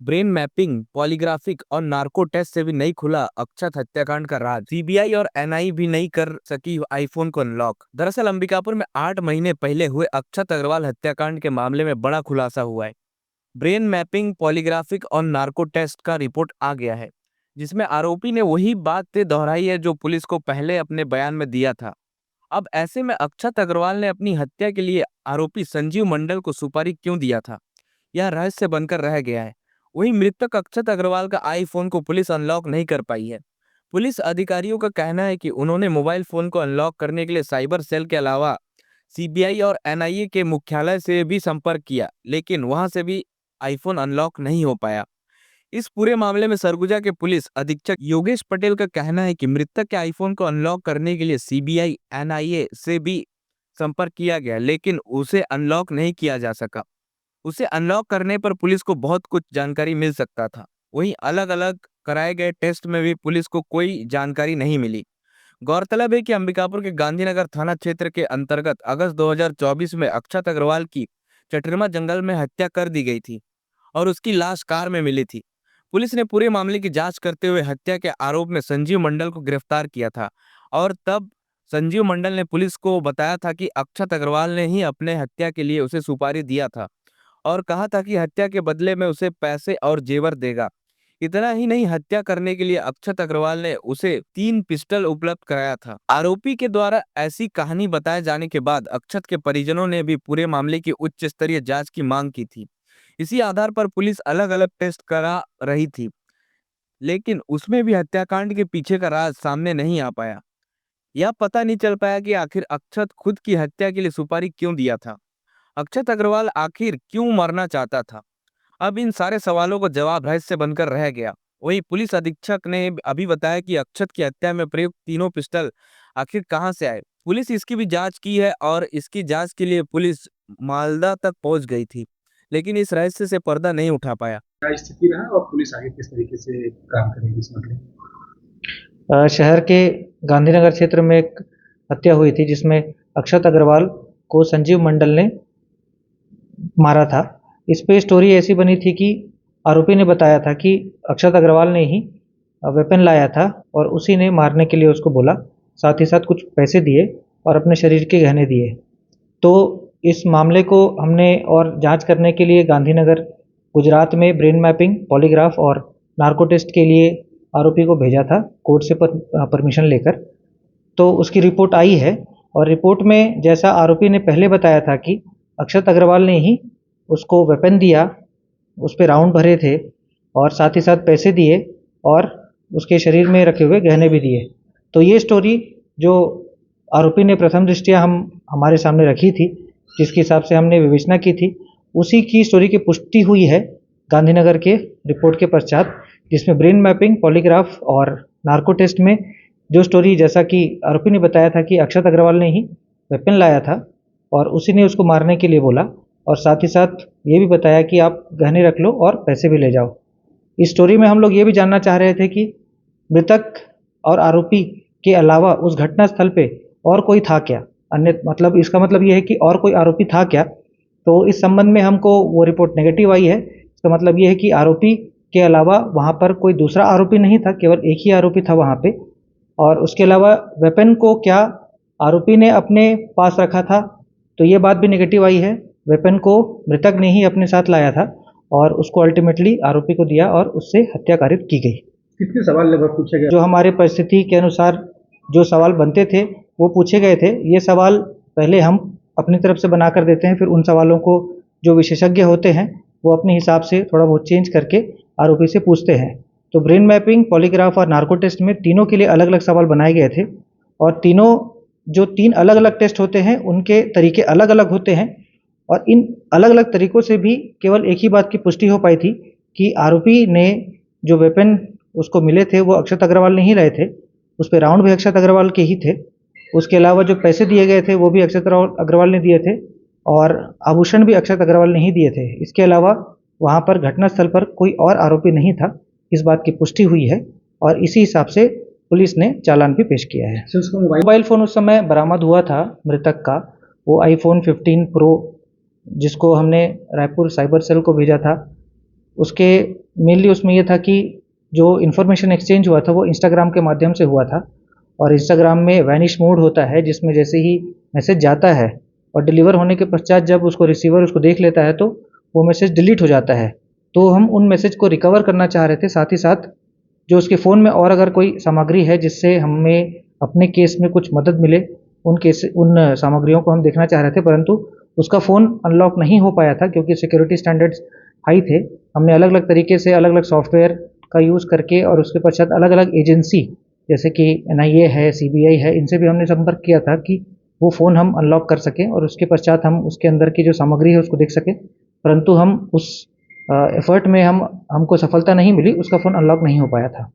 Brain mapping, polygraphic और narco test से भी नहीं खुला अक्षत हत्याकांड का राज। सीबीआई और एनआई भी नहीं कर सकी आईफोन को अनलॉक। दरअसल अंबिकापुर में 8 महीने पहले हुए अक्षत अग्रवाल हत्याकांड के मामले में बड़ा खुलासा हुआ है। ब्रेन मैपिंग, पॉलीग्राफिक और नार्को टेस्ट का रिपोर्ट आ गया है, जिसमें आरोपी ने वही बात दोहराई है जो पुलिस को पहले अपने बयान में दिया था। अब ऐसे में अक्षत अग्रवाल ने अपनी हत्या के लिए आरोपी संजीव मंडल को सुपारी क्यों दिया था, यह रहस्य बनकर रह गया है। वहीं मृतक अक्षत अग्रवाल का आईफोन को पुलिस अनलॉक नहीं कर पाई है। पुलिस अधिकारियों का कहना है कि उन्होंने मोबाइल फोन को अनलॉक करने के लिए साइबर सेल के अलावा सीबीआई और एनआईए के मुख्यालय से भी संपर्क किया, लेकिन वहां से भी आईफोन अनलॉक नहीं हो पाया। इस पूरे मामले में सरगुजा के पुलिस अधीक्षक योगेश पटेल का कहना है कि मृतक के आईफोन को अनलॉक करने के लिए सीबीआई, एनआईए से भी संपर्क किया गया, लेकिन उसे अनलॉक नहीं किया जा सका। उसे अनलॉक करने पर पुलिस को बहुत कुछ जानकारी मिल सकता था। वहीं अलग-अलग कराए गए टेस्ट में भी पुलिस को कोई जानकारी नहीं मिली। गौरतलब है कि अंबिकापुर के गांधीनगर थाना क्षेत्र के अंतर्गत अगस्त 2024 में अक्षत अग्रवाल की चटरमा जंगल में हत्या कर दी गई थी और उसकी लाश कार में मिली थी। पुलिस ने पूरे मामले की जांच करते हुए हत्या के आरोप में संजीव मंडल को गिरफ्तार किया था और तब संजीव मंडल ने पुलिस को बताया था कि अक्षत अग्रवाल ने ही अपने हत्या के लिए उसे सुपारी दिया था और कहा था कि हत्या के बदले में उसे पैसे और जेवर देगा। इतना ही नहीं, हत्या करने के लिए अक्षत अग्रवाल ने उसे 3 पिस्टल उपलब्ध कराया था। आरोपी के द्वारा ऐसी कहानी बताए जाने के बाद अक्षत के परिजनों ने भी पूरे मामले की उच्च स्तरीय जांच की मांग की थी। इसी आधार पर पुलिस अलग-अलग टेस्ट करा रही थी, लेकिन उसमें भी हत्याकांड के पीछे का राज सामने नहीं आ पाया। यह पता नहीं चल पाया कि आखिर अक्षत खुद की हत्या के लिए सुपारी क्यों दिया था। अक्षत अग्रवाल आखिर क्यों मरना चाहता था? अब इन सारे सवालों का जवाब रहस्य बनकर रह गया। वहीं पुलिस अधीक्षक ने अभी बताया कि अक्षत की हत्या में प्रयुक्त तीनों पिस्टल आखिर कहां से आए। पुलिस इसकी भी जांच की है और इसकी जांच के लिए पुलिस मालदा तक पहुंच गई थी, लेकिन इस रहस्य से पर्दा नहीं उठा पाया। क्या स्थिति रहा और पुलिस आगे किस तरीके से काम करेगी इस मामले में? शहर के गांधीनगर क्षेत्र में एक हत्या हुई थी जिसमें अक्षत अग्रवाल को संजीव मंडल ने मारा था। इस पे स्टोरी ऐसी बनी थी कि आरोपी ने बताया था कि अक्षत अग्रवाल ने ही वेपन लाया था और उसी ने मारने के लिए उसको बोला, साथ ही साथ कुछ पैसे दिए और अपने शरीर के गहने दिए। तो इस मामले को हमने और जांच करने के लिए गांधीनगर गुजरात में ब्रेन मैपिंग, पॉलीग्राफ और नार्को टेस्ट के लिए आरोपी को भेजा था कोर्ट से परमिशन लेकर। तो उसकी रिपोर्ट आई है और रिपोर्ट में जैसा आरोपी ने पहले बताया था कि अक्षत अग्रवाल ने ही उसको वेपन दिया, उस पे राउंड भरे थे और साथ ही साथ पैसे दिए और उसके शरीर में रखे हुए गहने भी दिए। तो ये स्टोरी जो आरोपी ने प्रथम दृष्टया हमारे सामने रखी थी, जिसके हिसाब से हमने विवेचना की थी, उसी की स्टोरी की पुष्टि हुई है गांधीनगर के रिपोर्ट के पश्चात, जिसमें ब्रेन मैपिंग, पॉलीग्राफ और नार्को टेस्ट में जो स्टोरी जैसा कि आरोपी ने बताया था कि अक्षत अग्रवाल ने ही वेपन लाया था और उसी ने उसको मारने के लिए बोला और साथ ही साथ ये भी बताया कि आप गहने रख लो और पैसे भी ले जाओ। इस स्टोरी में हम लोग ये भी जानना चाह रहे थे कि मृतक और आरोपी के अलावा उस घटना स्थल पे और कोई था क्या, अन्य मतलब इसका मतलब ये है कि और कोई आरोपी था क्या। तो इस संबंध में हमको वो रिपोर्ट नेगेटिव आई है। इसका मतलब ये है कि आरोपी के अलावा वहाँ पर कोई दूसरा आरोपी नहीं था, केवल एक ही आरोपी था वहाँ पे। और उसके अलावा वेपन को क्या आरोपी ने अपने पास रखा था, तो ये बात भी नेगेटिव आई है। वेपन को मृतक ने ही अपने साथ लाया था और उसको अल्टीमेटली आरोपी को दिया और उससे हत्या कारित की गई। कितने सवाल लगभग पूछे गए? जो हमारे परिस्थिति के अनुसार जो सवाल बनते थे वो पूछे गए थे। ये सवाल पहले हम अपनी तरफ से बना कर देते हैं, फिर उन सवालों को जो विशेषज्ञ होते हैं वो अपने हिसाब से थोड़ा बहुत चेंज करके आरोपी से पूछते हैं। तो ब्रेन मैपिंग, पॉलीग्राफ और नार्को टेस्ट में तीनों के लिए अलग अलग सवाल बनाए गए थे और तीनों जो 3 अलग अलग टेस्ट होते हैं उनके तरीके अलग अलग होते हैं और इन अलग अलग तरीकों से भी केवल एक ही बात की पुष्टि हो पाई थी कि आरोपी ने जो वेपन उसको मिले थे वो अक्षत अग्रवाल ने ही लाए थे, उस पे राउंड भी अक्षत अग्रवाल के ही थे। उसके अलावा जो पैसे दिए गए थे वो भी अक्षत अग्रवाल ने दिए थे और आभूषण भी अक्षत अग्रवाल ने ही दिए थे। इसके अलावा वहाँ पर घटनास्थल पर कोई और आरोपी नहीं था, इस बात की पुष्टि हुई है और इसी हिसाब से पुलिस ने चालान भी पेश किया है। उसको मोबाइल फ़ोन उस समय बरामद हुआ था मृतक का, वो आईफोन 15 प्रो जिसको हमने रायपुर साइबर सेल को भेजा था उसके मेनली उसमें ये था कि जो इन्फॉर्मेशन एक्सचेंज हुआ था वो इंस्टाग्राम के माध्यम से हुआ था और इंस्टाग्राम में वैनिश मोड होता है जिसमें जैसे ही मैसेज जाता है और डिलीवर होने के पश्चात जब उसको रिसीवर उसको देख लेता है तो वो मैसेज डिलीट हो जाता है। तो हम उन मैसेज को रिकवर करना चाह रहे थे, साथ ही साथ जो उसके फ़ोन में और अगर कोई सामग्री है जिससे हमें अपने केस में कुछ मदद मिले, उन सामग्रियों को हम देखना चाह रहे थे, परंतु उसका फ़ोन अनलॉक नहीं हो पाया था क्योंकि सिक्योरिटी स्टैंडर्ड्स हाई थे। हमने अलग-अलग तरीके से अलग-अलग सॉफ्टवेयर का यूज़ करके और उसके पश्चात अलग-अलग एजेंसी जैसे कि एनआईए है, सीबीआई है, इनसे भी हमने संपर्क किया था कि वो फ़ोन हम अनलॉक कर सकें और उसके पश्चात हम उसके अंदर की जो सामग्री है उसको देख सकें। परंतु हम उस एफ़र्ट में हमको सफलता नहीं मिली, उसका फ़ोन अनलॉक नहीं हो पाया था।